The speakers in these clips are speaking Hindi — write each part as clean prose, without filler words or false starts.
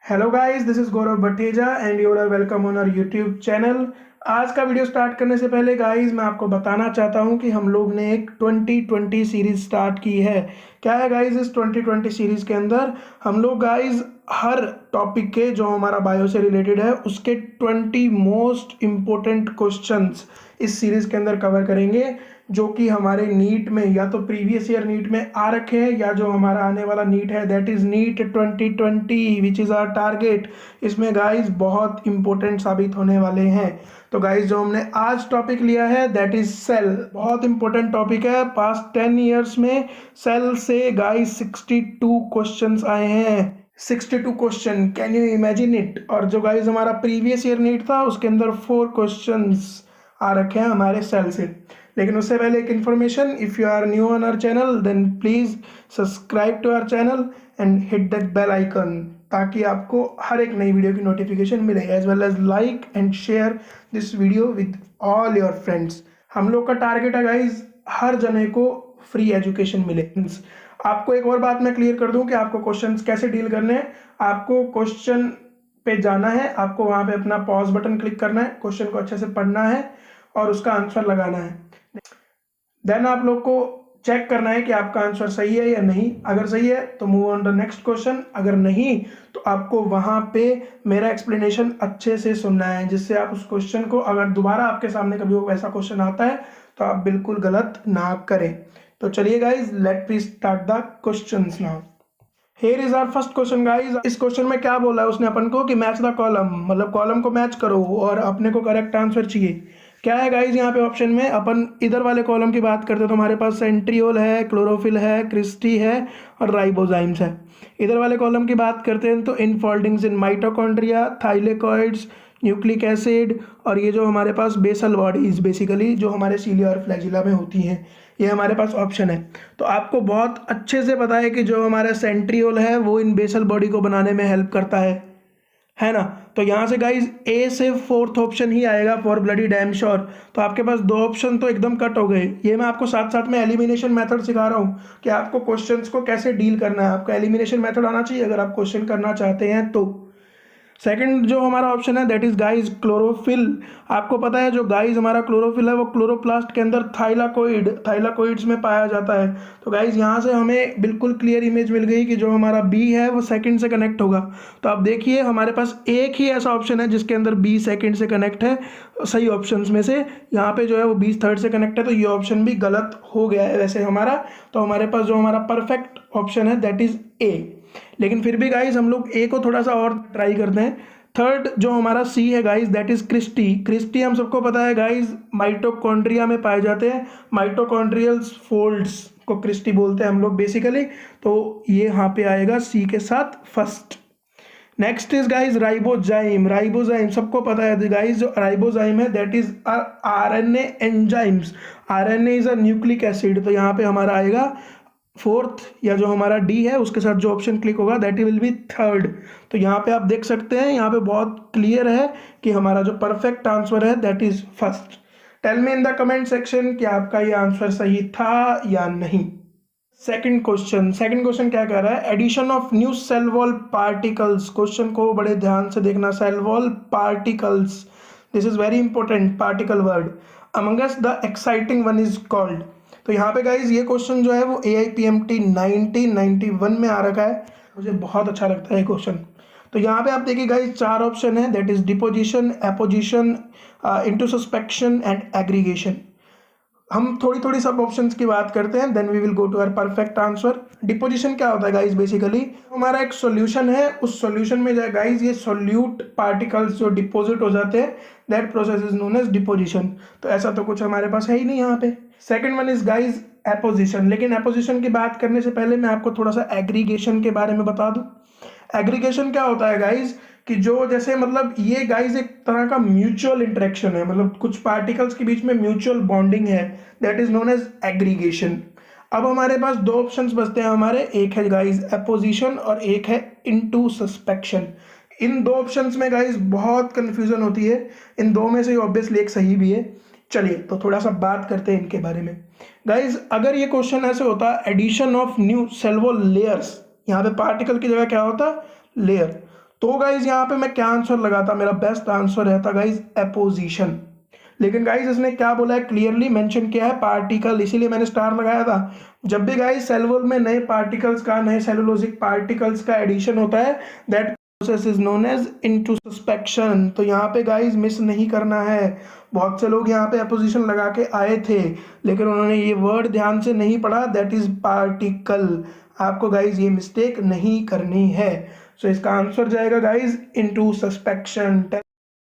Hello guys, this is Gaurav Bhateja and you are welcome on our YouTube channel. आज का वीडियो स्टार्ट करने से पहले गाइस मैं आपको बताना चाहता हूं कि हम लोग ने एक 2020 सीरीज स्टार्ट की है। क्या है गाइस, इस 2020 सीरीज के अंदर हम लोग गाइस हर टॉपिक के जो हमारा बायो से रिलेटेड है उसके 20 मोस्ट इम्पोर्टेंट क्वेश्चंस इस सीरीज के अंदर कवर करेंगे, जो कि हमारे नीट में या तो प्रीवियस ईयर नीट में आ रखे हैं या जो हमारा आने वाला नीट है that is NEET 2020 which is our target. इसमें गाइस बहुत इंपॉर्टेंट साबित होने वाले हैं। तो गाइस जो हमने आज टॉपिक लिया है दैट इज सेल, बहुत इंपॉर्टेंट टॉपिक है। पास्ट 10 ईयर्स में सेल से गाइस 62 क्वेश्चंस आए हैं। 62 question, can you imagine it. और जो गाइस हमारा प्रीवियस ईयर नीट था उसके अंदर 4 क्वेश्चंस आ रखे हैं हमारे सेल से। लेकिन उससे पहले एक information, if you are new on our channel then please subscribe to our channel and hit that bell icon, ताकि आपको हर एक नई वीडियो की नोटिफिकेशन मिले, as well as like and share this video with all your friends. हम लोग का टारगेट है गाइज हर जने को फ्री एजुकेशन मिले। आपको एक और बात मैं क्लियर कर दूं कि आपको क्वेश्चंस कैसे डील करने हैं। आपको क्वेश्चन पे जाना है, आपको वहां पे अपना पॉज बटन क्लिक करना है, क्वेश्चन को अच्छे से पढ़ना है और उसका आंसर लगाना है। देन आप लोग को चेक करना है कि आपका आंसर सही है या नहीं। अगर सही है तो move on the next question, अगर नहीं तो आपको वहां पे मेरा एक्सप्लेनेशन अच्छे से सुनना है, जिससे आप उस क्वेश्चन को, अगर दोबारा आपके सामने कभी वो वैसा क्वेश्चन आता है तो आप बिल्कुल गलत ना करें। तो चलिए guys, let me start the questions now. Here is our first question guys. इस क्वेश्चन में क्या बोला है उसने अपन को कि मैच द कॉलम, मतलब कॉलम को मैच करो और अपने को करेक्ट आंसर चाहिए। क्या है गाइज यहाँ पे ऑप्शन में, अपन इधर वाले कॉलम की बात करते हैं तो हमारे पास सेंट्रियोल है, क्लोरोफिल है, क्रिस्टी है और राइबोजाइम्स है। इधर वाले कॉलम की बात करते हैं तो infoldings in mitochondria, thylakoids, nucleic acid और ये जो हमारे पास बेसल बॉडीज बेसिकली जो हमारे सीलिया और फ्लैजिला में होती हैं, ये हमारे पास ऑप्शन है। तो आपको बहुत अच्छे से पता है कि जो हमारा सेंट्रियोल है वो इन बेसल बॉडी को बनाने में हेल्प करता है ना। तो यहाँ से गाइज ए से फोर्थ ऑप्शन ही आएगा फॉर ब्लडी डैम श्योर। तो आपके पास 2 ऑप्शन तो एकदम कट हो गए। ये मैं आपको साथ साथ में एलिमिनेशन मेथड सिखा रहा हूँ कि आपको क्वेश्चंस को कैसे डील करना है। आपका एलिमिनेशन मेथड आना चाहिए अगर आप क्वेश्चन करना चाहते हैं तो। सेकंड जो हमारा ऑप्शन है दैट इज गाइज क्लोरोफिल। आपको पता है जो गाइज हमारा क्लोरोफिल है वो क्लोरोप्लास्ट के अंदर थाइलाकोइड्स में पाया जाता है। तो गाइज यहाँ से हमें बिल्कुल क्लियर इमेज मिल गई कि जो हमारा बी है वो सेकंड से कनेक्ट होगा। तो आप देखिए हमारे पास एक ही ऐसा ऑप्शन है जिसके अंदर बी सेकंड से कनेक्ट है सही ऑप्शंस में से। यहाँ पे जो है वो बी थर्ड से कनेक्ट है, तो ये ऑप्शन भी गलत हो गया है वैसे हमारा। तो हमारे पास जो हमारा परफेक्ट ऑप्शन है दैट इज ए। लेकिन फिर भी गाइज हम लोग ए को थोड़ा सा और ट्राई करते हैं। थर्ड जो हमारा सी है गाइज दैट इज क्रिस्टी हम सबको पता है गाइज माइटोकॉन्ड्रिया में पाए जाते हैं। माइटोकॉन्ड्रियल फोल्ड्स को क्रिस्टी बोलते हैं हम लोग बेसिकली। तो ये यहाँ पे आएगा सी के साथ first. Next is guys ribozyme सबको पता है गाइज, जो राइबोजाइम है that is RNA enzymes. RNA is a nucleic acid. तो यहाँ पे हमारा आएगा फोर्थ, या जो हमारा डी है उसके साथ जो ऑप्शन क्लिक होगा दैट विल बी थर्ड। तो यहाँ पे आप देख सकते हैं, यहाँ पे बहुत क्लियर है कि हमारा जो परफेक्ट आंसर है that is first. Tell me in the comment section कि आपका ये आंसर सही था या नहीं। सेकंड क्वेश्चन क्या कह रहा है, addition of new cell wall particles. Question को बड़े ध्यान से देखना, cell wall particles, this is very important particle word. Amongst the exciting one is called. तो यहाँ पे गाइज ये क्वेश्चन जो है वो AIPMT 1991 में आ रखा है। मुझे बहुत अच्छा लगता है ये क्वेश्चन। तो यहाँ पे आप देखिए गाइज 4 ऑप्शन है that is deposition, apposition, intussusception and aggregation. हम थोड़ी थोड़ी सब ऑप्शंस की बात करते हैं then we will go to our perfect answer. Deposition क्या होता है गाइज, बेसिकली हमारा एक सॉल्यूशन है, उस सॉल्यूशन में जाए गाइज ये सॉल्यूट पार्टिकल्स जो डिपोजिट हो जाते हैं that process is known as deposition. तो ऐसा तो कुछ हमारे पास है ही नहीं यहाँ पे। Second one is guys apposition. लेकिन एपोजिशन की बात करने से पहले मैं आपको थोड़ा सा एग्रीगेशन के बारे में बता दूं। एग्रीगेशन क्या होता है गाइज कि जो जैसे मतलब ये गाइज एक तरह का म्यूचुअल इंटरेक्शन है, मतलब कुछ पार्टिकल्स के बीच में म्यूचुअल बॉन्डिंग है, that is known as aggregation. अब हमारे पास 2 ऑप्शंस बचते हैं हमारे, एक है गाइज एपोजिशन और एक है इनटू सस्पेक्शन। इन 2 ऑप्शंस में गाइज बहुत कंफ्यूजन होती है, इन 2 में से ऑब्वियसली एक सही भी है। चलिए तो थोड़ा सा बात करते हैं इनके बारे में। गाइज अगर ये क्वेश्चन ऐसे होता addition of new cell wall layers, यहाँ पे पार्टिकल की जगह क्या होता लेयर, तो गाइज यहाँ पे मैं क्या आंसर लगाता, मेरा बेस्ट आंसर रहता गाइज एपोजिशन। लेकिन गाइज इसने क्या बोला है, क्लियरली मेंशन किया है पार्टिकल, इसीलिए मैंने स्टार लगाया था। जब भी गाइज सेल वॉल में नए पार्टिकल्स का, नए सेलुलोजिक पार्टिकल्स का एडिशन होता है, that process is known as intussusception. तो यहाँ पे गाइज मिस नहीं करना है। बहुत से लोग यहाँ पे अपोजिशन लगा के आए थे, लेकिन उन्होंने ये वर्ड ध्यान से नहीं पढ़ा, दैट इज पार्टिकल। आपको गाइज ये मिस्टेक नहीं करनी है। सो इसका आंसर जाएगा गाइज इनटू सस्पेक्शन।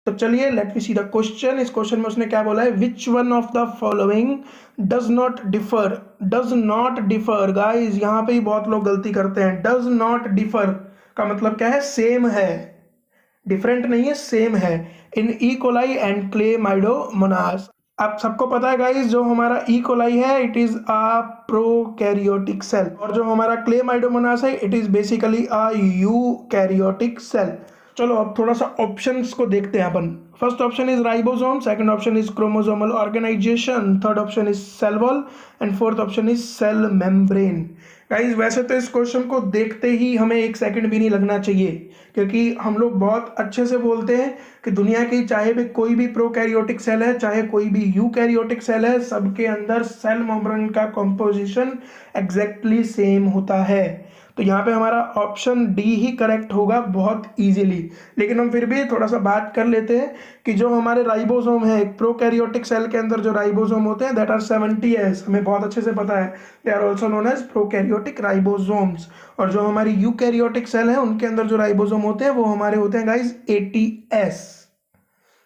तो चलिए let me see the question. इस क्वेश्चन में उसने क्या बोला है, which one of the following does not differ. Does not differ guys यहाँ पे ही बहुत लोग गलती करते हैं। डज नॉट डिफर का मतलब क्या है, सेम है, डिफरेंट नहीं है, सेम है। In E coli and Chlamydomonas. आप सबको पता है गाइस, जो हमारा ई कोलाई है it is a prokaryotic cell, और जो हमारा क्लेमाइडोमोनास है it is basically a eukaryotic cell. चलो अब थोड़ा सा ऑप्शंस को देखते हैं अपन। First option is ribosome, second option is chromosomal organisation, third option is cell wall and fourth option is cell membrane. Guys वैसे तो इस क्वेश्चन को देखते ही हमें एक सेकंड भी नहीं लगना चाहिए, क्योंकि हम लोग बहुत अच्छे से बोलते हैं कि दुनिया की चाहे भी कोई भी प्रोकैरियोटिक सेल है, चाहे कोई भी यूकैरियोटिक सेल है, सबके अंदर सेल मेम्ब्रेन का कॉम्पोजिशन एग्जैक्टली सेम होता है। तो यहाँ पे हमारा ऑप्शन डी ही करेक्ट होगा बहुत इजीली। लेकिन हम फिर भी थोड़ा सा बात कर लेते हैं कि जो हमारे राइबोसोम है, एक प्रोकैरियोटिक सेल के अंदर जो राइबोसोम होते हैं दैट आर 70s, हमें बहुत अच्छे से पता है, they are also known as prokaryotic ribosomes. और जो हमारी यूकैरियोटिक सेल है उनके अंदर जो राइबोसोम होते हैं वो हमारे होते हैं गाइज 80s,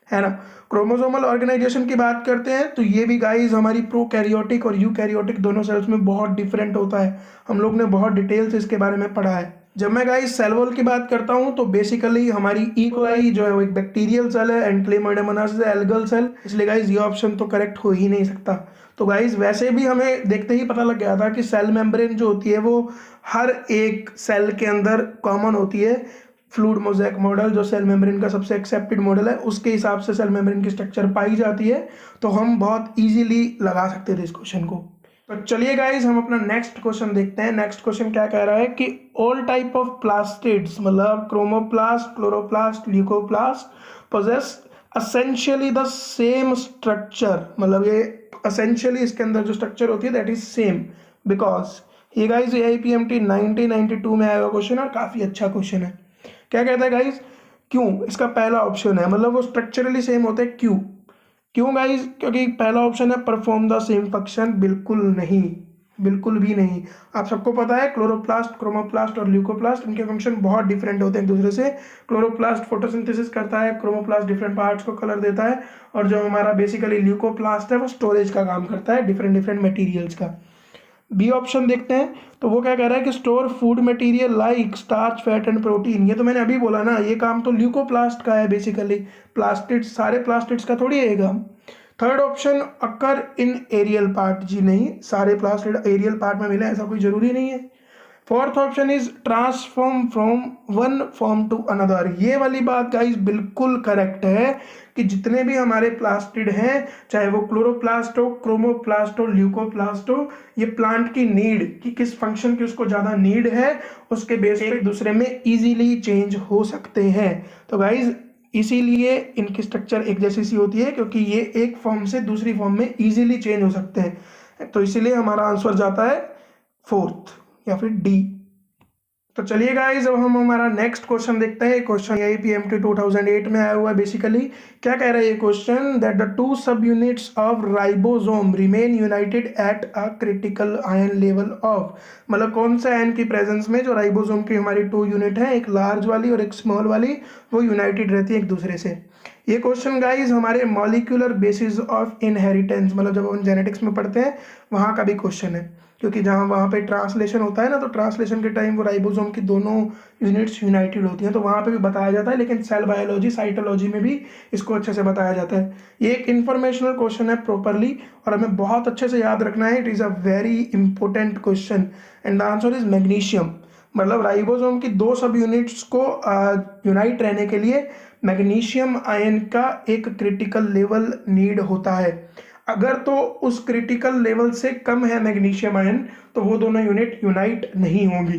है ना। क्रोमोसोमल ऑर्गेनाइजेशन की बात करते हैं तो ये भी गाइस हमारी प्रोकैरियोटिक और यूकैरियोटिक दोनों सेल्स में बहुत डिफरेंट होता है। हम लोग ने बहुत डिटेल से इसके बारे में पढ़ा है। जब मैं गाइस सेल वॉल की बात करता हूं तो बेसिकली हमारी ई कोलाई जो है वो एक बैक्टीरियल सेल है एंड क्लेमाइडोमोनास एल्गल सेल, इसलिए गाइस ये ऑप्शन तो करेक्ट हो ही नहीं सकता। तो गाइस वैसे भी हमें देखते ही पता लग गया था कि सेल मेम्ब्रेन जो होती है वो हर एक सेल के अंदर कॉमन होती है। फ्लूइड मोज़ेक मॉडल जो सेल मेम्ब्रेन का सबसे एक्सेप्टेड मॉडल है, उसके हिसाब से सेल मेम्ब्रेन की स्ट्रक्चर पाई जाती है। तो हम बहुत इजीली लगा सकते थे इस क्वेश्चन को। तो चलिए गाइज हम अपना नेक्स्ट क्वेश्चन देखते हैं। नेक्स्ट क्वेश्चन क्या कह रहा है कि ऑल टाइप ऑफ प्लास्टिड्स, मतलब chromoplast, chloroplast, leucoplast possess essentially the same structure. मतलब ये एसेंशियली इसके अंदर जो स्ट्रक्चर होती है दैट इज सेम, बिकॉज ये गाइज AIPMT 1992 में आया हुआ क्वेश्चन और काफ़ी अच्छा क्वेश्चन है। क्या कहता है गाइज, क्यों? इसका पहला ऑप्शन है, मतलब वो स्ट्रक्चरली सेम होते हैं। क्यों? क्यों गाइज? क्योंकि पहला ऑप्शन है परफॉर्म द सेम फंक्शन। बिल्कुल नहीं, बिल्कुल भी नहीं। आप सबको पता है क्लोरोप्लास्ट, क्रोमोप्लास्ट और ल्यूकोप्लास्ट, इनके फंक्शन बहुत डिफरेंट होते हैं एक दूसरे से। क्लोरोप्लास्ट फोटोसिंथेसिस करता है, क्रोमोप्लास्ट डिफरेंट पार्ट्स को कलर देता है, और जो हमारा बेसिकली ल्यूकोप्लास्ट है वो स्टोरेज का काम करता है डिफरेंट डिफरेंट मटेरियल्स का। बी ऑप्शन देखते हैं तो वो क्या कह रहा है कि store food material like starch, fat and protein. ये तो मैंने अभी बोला ना, ये काम तो ल्यूकोप्लास्ट का है बेसिकली। प्लास्टिड्स, सारे प्लास्टिड्स का थोड़ी है काम। थर्ड ऑप्शन अकर इन एरियल पार्ट, जी नहीं, सारे प्लास्टिड एरियल पार्ट में मिले ऐसा कोई जरूरी नहीं है। Fourth option is transform from one form to another. ये वाली बात गाइस बिल्कुल करेक्ट है कि जितने भी हमारे प्लास्टिड हैं, चाहे वो क्लोरोप्लास्ट हो, क्रोमोप्लास्ट हो, ल्यूकोप्लास्ट हो, ये प्लांट की नीड कि किस फंक्शन की उसको ज़्यादा नीड है उसके बेस पे एक दूसरे में इजीली चेंज हो सकते हैं। तो गाइज इसीलिए इनकी स्ट्रक्चर एक जैसी सी होती है, क्योंकि ये एक फॉर्म से दूसरी फॉर्म में इजीली चेंज हो सकते हैं। तो इसीलिए हमारा आंसर जाता है फोर्थ या फिर डी। तो चलिए गाइस अब हम हमारा नेक्स्ट क्वेश्चन देखते हैं। क्वेश्चन AIPMT 2008 में आया हुआ है। बेसिकली क्या कह रहा है ये क्वेश्चन, दैट द टू सब units of ribosome remain United at a critical ion level of. मतलब कौन सा आयन की प्रेजेंस में जो राइबोसोम की हमारी टू यूनिट है, एक लार्ज वाली और एक स्मॉल वाली, वो यूनाइटेड रहती है एक दूसरे से। ये क्वेश्चन गाइज हमारे मॉलिक्यूलर बेसिस ऑफ इनहेरिटेंस, मतलब जब हम जेनेटिक्स में पढ़ते हैं वहाँ का भी क्वेश्चन है, क्योंकि जहाँ वहाँ पे ट्रांसलेशन होता है ना, तो ट्रांसलेशन के टाइम वो राइबोसोम की दोनों यूनिट्स यूनाइटेड होती हैं, तो वहाँ पे भी बताया जाता है। लेकिन सेल बायोलॉजी, साइटोलॉजी में भी इसको अच्छे से बताया जाता है। ये एक इन्फॉर्मेशनल क्वेश्चन है प्रॉपरली, और हमें बहुत अच्छे से याद रखना है। It is a very important question and the answer is magnesium. मतलब राइबोसोम की दो सब यूनिट्स को यूनाइट रहने के लिए मैग्नीशियम आयन का एक क्रिटिकल लेवल नीड होता है। अगर तो उस क्रिटिकल लेवल से कम है मैग्नीशियम आयन, तो वो दोनों यूनिट यूनाइट नहीं होंगी।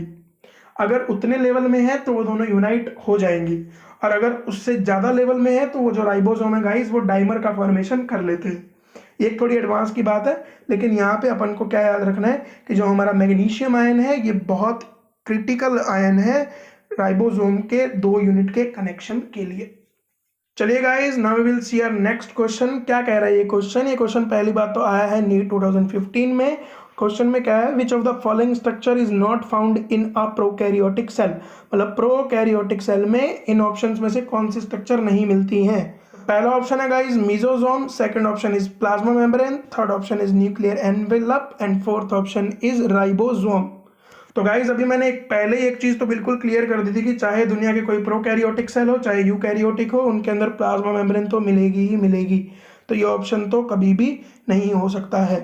अगर उतने लेवल में है तो वो दोनों यूनाइट हो जाएंगी, और अगर उससे ज़्यादा लेवल में है तो वो जो राइबोसोम है गाइस वो डाइमर का फॉर्मेशन कर लेते हैं। ये एक थोड़ी एडवांस की बात है, लेकिन यहाँ पे अपन को क्या याद रखना है कि जो हमारा मैग्नीशियम आयन है ये बहुत क्रिटिकल आयन है राइबोसोम के 2 यूनिट के कनेक्शन के लिए। चलिए guys, now we will see our next question. क्या कह रहा है ये क्वेश्चन पहली बात तो आया है नीट 2015 में। क्वेश्चन में क्या है, which of the following structure is not found in a prokaryotic cell, मतलब प्रोकैरियोटिक सेल में इन ऑप्शंस में से कौन सी स्ट्रक्चर नहीं मिलती हैं। पहला ऑप्शन है guys mesosome, second option is plasma membrane, third option is nuclear envelope and fourth option is ribosome. तो गाइज अभी मैंने पहले ही एक चीज तो बिल्कुल क्लियर कर दी थी कि चाहे दुनिया के कोई प्रोकैरियोटिक सेल हो चाहे यूकैरियोटिक हो, उनके अंदर प्लाज्मा मेम्ब्रेन तो मिलेगी ही मिलेगी, तो ये ऑप्शन तो कभी भी नहीं हो सकता है।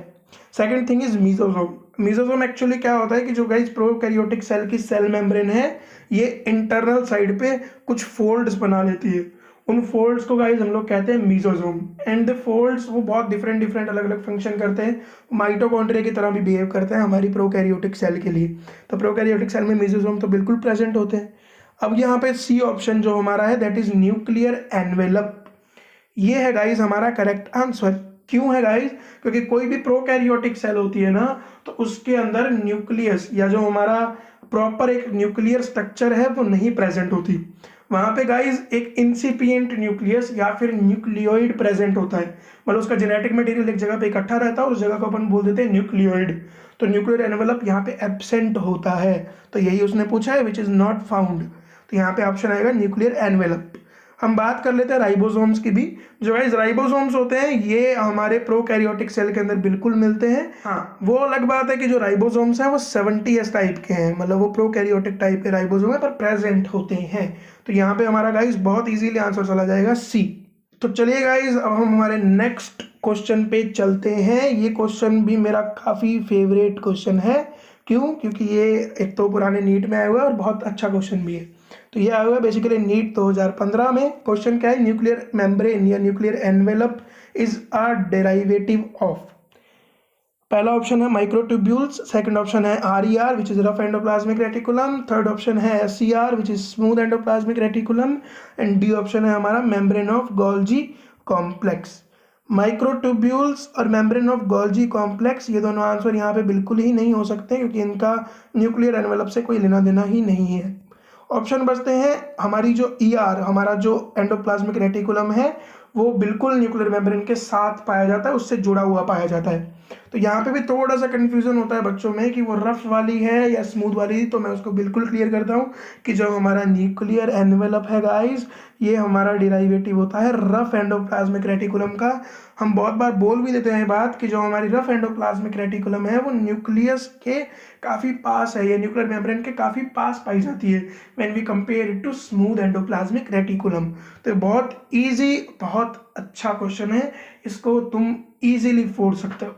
Second thing is mesosome. Mesosome actually क्या होता है कि जो गाइज प्रोकैरियोटिक सेल की सेल मेम्ब्रेन है ये इंटरनल साइड पे कुछ फोल्ड्स बना लेती है, उन फोल्ड्स को गाइज हम लोग कहते हैं मीजोसोम। एंड द फोल्ड्स वो बहुत डिफरेंट अलग अलग फंक्शन करते हैं, माइटोकॉन्ड्रिया की तरह भी बिहेव करते हैं हमारी प्रोकैरियोटिक सेल के लिए। तो प्रोकैरियोटिक सेल में मीजोसोम तो बिल्कुल प्रेजेंट होते हैं। अब यहाँ पे सी ऑप्शन जो हमारा है दैट इज न्यूक्लियर एनवेलप, ये है गाइज हमारा करेक्ट आंसर। क्यों है गाइज, क्योंकि कोई भी प्रोकैरियोटिक सेल होती है ना तो उसके अंदर न्यूक्लियस या जो हमारा प्रॉपर एक न्यूक्लियर स्ट्रक्चर है वो नहीं प्रेजेंट होती। वहां पे गाइज एक इंसिपिएंट न्यूक्लियस या फिर न्यूक्लियोइड प्रेजेंट होता है, मतलब उसका जेनेटिक मटेरियल एक जगह पे इकट्ठा रहता है, उस जगह को अपन बोल देते हैं न्यूक्लियोइड। तो न्यूक्लियर एनवेलप यहाँ पे एब्सेंट होता है, तो यही उसने पूछा है विच इज नॉट फाउंड, तो यहाँ पे ऑप्शन आएगा न्यूक्लियर एनवेलप। हम बात कर लेते हैं राइबोसोम्स की भी। जो गाइस राइबोसोम्स होते हैं ये हमारे प्रोकैरियोटिक सेल के अंदर बिल्कुल मिलते हैं। हाँ, वो अलग बात है कि जो राइबोसोम्स हैं वो 70s टाइप के हैं, मतलब वो प्रोकैरियोटिक टाइप के राइबोसोम है पर प्रेजेंट होते हैं। तो यहाँ पे हमारा गाइस बहुत इजीली आंसर चला जाएगा सी। तो चलिए गाइस अब हम हमारे नेक्स्ट क्वेश्चन पे चलते हैं। ये क्वेश्चन भी मेरा काफ़ी फेवरेट क्वेश्चन है। क्यों? क्योंकि ये एक तो पुराने नीट में आया हुआ है और बहुत अच्छा क्वेश्चन भी है। तो ये आया हुआ है बेसिकली नीट 2015 में। क्वेश्चन क्या है, न्यूक्लियर मेम्ब्रेन या nuclear envelope is a derivative of. पहला ऑप्शन है माइक्रोट्यूब्यूल्स, सेकंड ऑप्शन है RER which is rough endoplasmic reticulum, third option है SCR which is smooth endoplasmic reticulum and D option है हमारा membrane of Golgi complex. Microtubules और मेम्ब्रेन ऑफ गोल्जी कॉम्प्लेक्स ये दोनों आंसर यहाँ पे बिल्कुल ही नहीं हो सकते क्योंकि इनका न्यूक्लियर एनवेलप से कोई लेना देना ही नहीं है। ऑप्शन बचते हैं हमारी जो ER, हमारा जो एंडोप्लाज्मिक रेटिकुलम है वो बिल्कुल न्यूक्लियर मेम्ब्रेन के साथ पाया जाता है, उससे जुड़ा हुआ पाया जाता है। तो यहाँ पे भी थोड़ा सा कंफ्यूजन होता है बच्चों में कि वो रफ वाली है या स्मूथ वाली, तो मैं उसको बिल्कुल क्लियर करता हूँ कि जो हमारा न्यूक्लियर एनवेलप है गाइस ये हमारा डिराइवेटिव होता है रफ एंडोप्लाज्मिक रेटिकुलम का। हम बहुत बार बोल भी देते हैं बात कि जो हमारी रफ एंडोप्लाज्मिक रेटिकुलम है वो न्यूक्लियस के काफ़ी पास है, ये न्यूक्लियर मेम्ब्रेन के काफ़ी पास पाई जाती है when we compare it to smooth endoplasmic reticulum. तो बहुत ईजी, बहुत अच्छा क्वेश्चन है, इसको तुम ईजिली फोड़ सकते हो।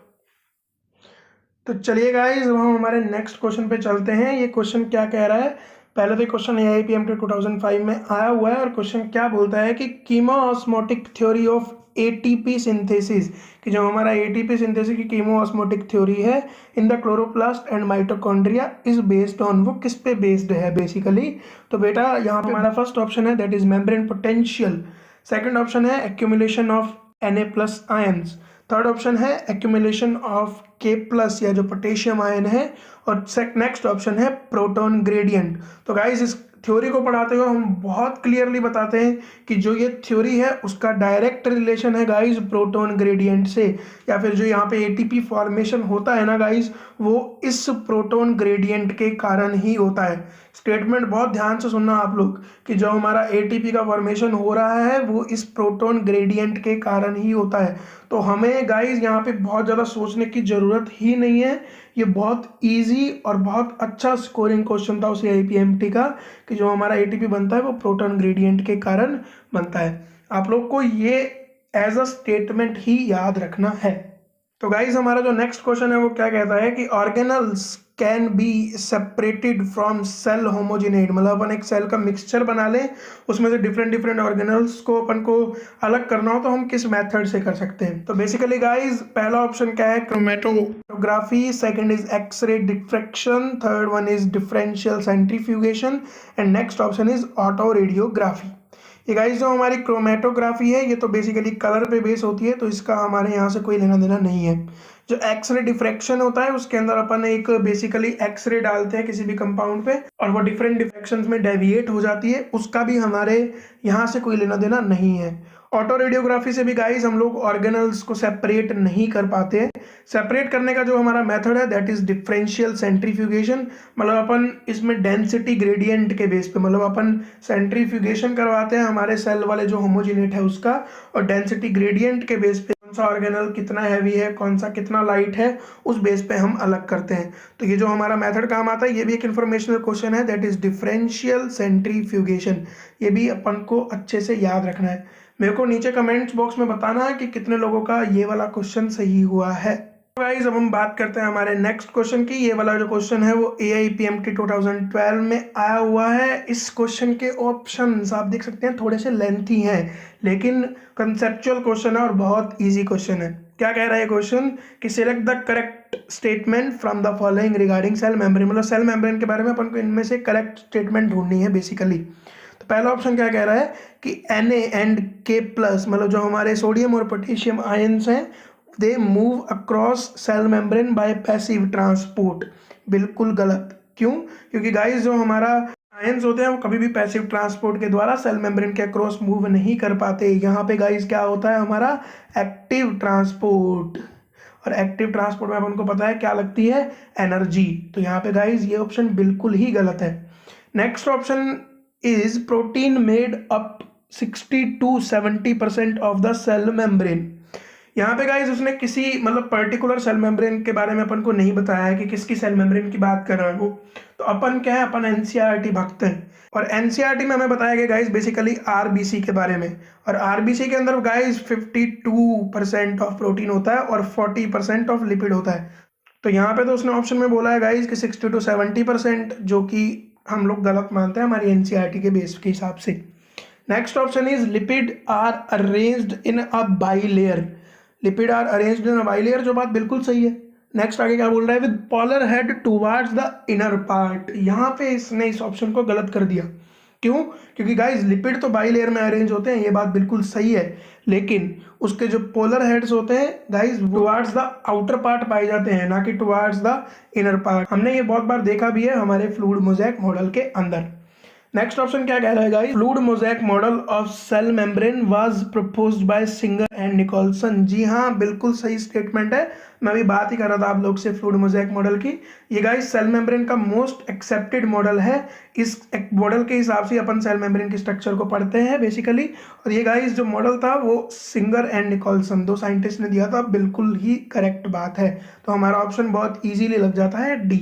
तो चलिए गाइस अब हम हमारे नेक्स्ट क्वेश्चन पे चलते हैं। ये क्वेश्चन क्या कह रहा है, पहले तो क्वेश्चन AIPMT 2005 में आया हुआ है और क्वेश्चन क्या बोलता है कि कीमोऑस्मोटिक थ्योरी ऑफ ATP सिंथेसिस, कि जो हमारा ATP सिंथेसिस की कीमोऑस्मोटिक थ्योरी है in the chloroplast and mitochondria is based on, वो किस पे बेस्ड है बेसिकली। तो बेटा यहाँ पे हमारा फर्स्ट ऑप्शन है that is membrane potential, second option है accumulation of Na+ ions, third option है एक्यूमुलेशन ऑफ K+ या जो पोटेशियम आयन है, और नेक्स्ट ऑप्शन है प्रोटॉन ग्रेडियंट। तो गाइस इस थ्योरी को पढ़ाते हुए हम बहुत क्लियरली बताते हैं कि जो ये थ्योरी है उसका डायरेक्ट रिलेशन है गाइस प्रोटॉन ग्रेडियंट से, या फिर जो यहाँ पे ATP फॉर्मेशन होता है ना गाइस वो इस प्रोटॉन ग्रेडियंट के कारण ही होता है। स्टेटमेंट बहुत ध्यान से सुनना आप लोग कि जो हमारा ATP का फॉर्मेशन हो रहा है वो इस प्रोटॉन ग्रेडियंट के कारण ही होता है। तो हमें गाइस यहाँ पे बहुत ज़्यादा सोचने की ज़रूरत ही नहीं है, ये बहुत इजी और बहुत अच्छा स्कोरिंग क्वेश्चन था उस AIPMT का कि जो हमारा ATP बनता है वो प्रोटॉन ग्रेडियंट के कारण बनता है। आप लोग को ये एज अ स्टेटमेंट ही याद रखना है। तो गाइज हमारा जो नेक्स्ट क्वेश्चन है वो क्या कहता है कि organelles can be separated from cell homogenate, मतलब अपन एक सेल का मिक्सचर बना लें, उसमें से डिफरेंट डिफरेंट ऑर्गेनल्स को अपन को अलग करना हो तो हम किस मेथड से कर सकते हैं। तो बेसिकली गाइज पहला ऑप्शन क्या है, chromatography, second is x ray diffraction, third one is differential centrifugation and next option is autoradiography. ये गाइस जो हमारी क्रोमेटोग्राफी है ये तो बेसिकली कलर पे बेस होती है, तो इसका हमारे यहाँ से कोई लेना देना नहीं है। जो एक्सरे डिफ्रैक्शन होता है उसके अंदर अपन एक बेसिकली एक्सरे डालते हैं किसी भी कंपाउंड पे और वो डिफरेंट डिफ्रैक्शंस में डेविएट हो जाती है, उसका भी हमारे यहाँ से कोई लेना देना नहीं है। ऑटो रेडियोग्राफी से भी गाइस हम लोग ऑर्गेनल्स को सेपरेट नहीं कर पाते। सेपरेट करने का जो हमारा मेथड है दैट इज डिफरेंशियल सेंट्रीफ्यूगेशन, मतलब अपन इसमें डेंसिटी ग्रेडियंट के बेस पे, मतलब अपन सेंट्रीफ्यूगेशन करवाते हैं हमारे सेल वाले जो होमोजिनेट है उसका, और डेंसिटी ग्रेडियंट के बेस पे कौन सा ऑर्गेनल कितना हैवी है, कौन सा कितना लाइट है, उस बेस पे हम अलग करते हैं। तो ये जो हमारा मेथड काम आता है ये भी एक इन्फॉर्मेशनल क्वेश्चन है, दैट इज डिफरेंशियल सेंट्रीफ्यूगेशन। ये भी अपन को अच्छे से याद रखना है। मेरे को नीचे कमेंट्स बॉक्स में बताना है कि कितने लोगों का ये वाला क्वेश्चन सही हुआ है। गाइस अब हम बात करते हैं हमारे नेक्स्ट क्वेश्चन की। ये वाला जो क्वेश्चन है वो AIPMT 2012 में आया हुआ है। इस क्वेश्चन के ऑप्शंस आप देख सकते हैं थोड़े से लेंथी हैं, लेकिन कंसेप्चुअल क्वेश्चन है और बहुत इजी क्वेश्चन है। क्या कह रहा है क्वेश्चन कि select the correct statement from the following regarding cell membrane, मतलब सेल मेम्ब्रेन के बारे में अपन को इनमें से करेक्ट स्टेटमेंट ढूंढनी है बेसिकली। तो पहला ऑप्शन क्या कह रहा है कि Na एंड K प्लस, मतलब जो हमारे सोडियम और पोटेशियम आयंस हैं they move across cell membrane by passive transport. बिल्कुल गलत। क्यों? क्योंकि गाइस जो हमारा आयंस होते हैं वो कभी भी पैसिव ट्रांसपोर्ट के द्वारा सेल मेम्ब्रेन के अक्रॉस मूव नहीं कर पाते। यहाँ पे गाइस क्या होता है हमारा एक्टिव ट्रांसपोर्ट, और एक्टिव ट्रांसपोर्ट में अपन को पता है क्या लगती है, एनर्जी। तो यहाँ पे गाइस ये ऑप्शन बिल्कुल ही गलत है। Next option is protein made up 60 to 70% of the cell membrane। यहाँ पे गाइस उसने किसी मतलब पर्टिकुलर सेल मेम्ब्रेन के बारे में अपन को नहीं बताया है कि किसकी सेल मेम्ब्रेन की बात कर रहा है वो। तो अपन क्या है, अपन NCERT भक्त हैं, और NCERT में हमें बताया गया गाइस बेसिकली RBC के बारे में, और RBC के अंदर गाइस 52% ऑफ प्रोटीन होता है और 40% ऑफ लिपिड होता है। तो यहाँ पे तो उसने ऑप्शन में बोला है गाइस कि 60 to 70%, जो कि हम लोग गलत मानते हैं हमारी NCERT के बेस के हिसाब से। Next option is lipid are arranged in a bilayer. Lipid are arranged in a bilayer, जो बात बिल्कुल सही है। नेक्स्ट आगे क्या बोल रहा है, with polar head towards the inner part. यहाँ पे इसने इस ऑप्शन को गलत कर दिया। क्यों? क्योंकि गाइस लिपिड तो बाइलेयर में अरेंज होते हैं, ये बात बिल्कुल सही है, लेकिन उसके जो पोलर हेड्स होते हैं guys towards the outer part पाए जाते हैं, ना कि टुवार्ड्स द इनर पार्ट। हमने ये बहुत बार देखा भी है हमारे फ्लूइड मोज़ेक मॉडल के अंदर। नेक्स्ट ऑप्शन क्या कह रहा है guys, fluid mosaic model of cell membrane was proposed by Singer and Nicolson. जी हाँ, बिल्कुल सही स्टेटमेंट है। मैं अभी बात ही कर रहा था आप लोग से फ्लूइड मोज़ेक मॉडल की। ये गाइस सेल मेम्ब्रेन का मोस्ट एक्सेप्टेड मॉडल है। इस मॉडल के हिसाब से अपन सेल मेम्ब्रेन की स्ट्रक्चर को पढ़ते हैं बेसिकली। और ये गाइस जो मॉडल था वो सिंगर एंड निकोलसन दो साइंटिस्ट ने दिया था। बिल्कुल ही करेक्ट बात है। तो हमारा ऑप्शन बहुत ईजीली लग जाता है D।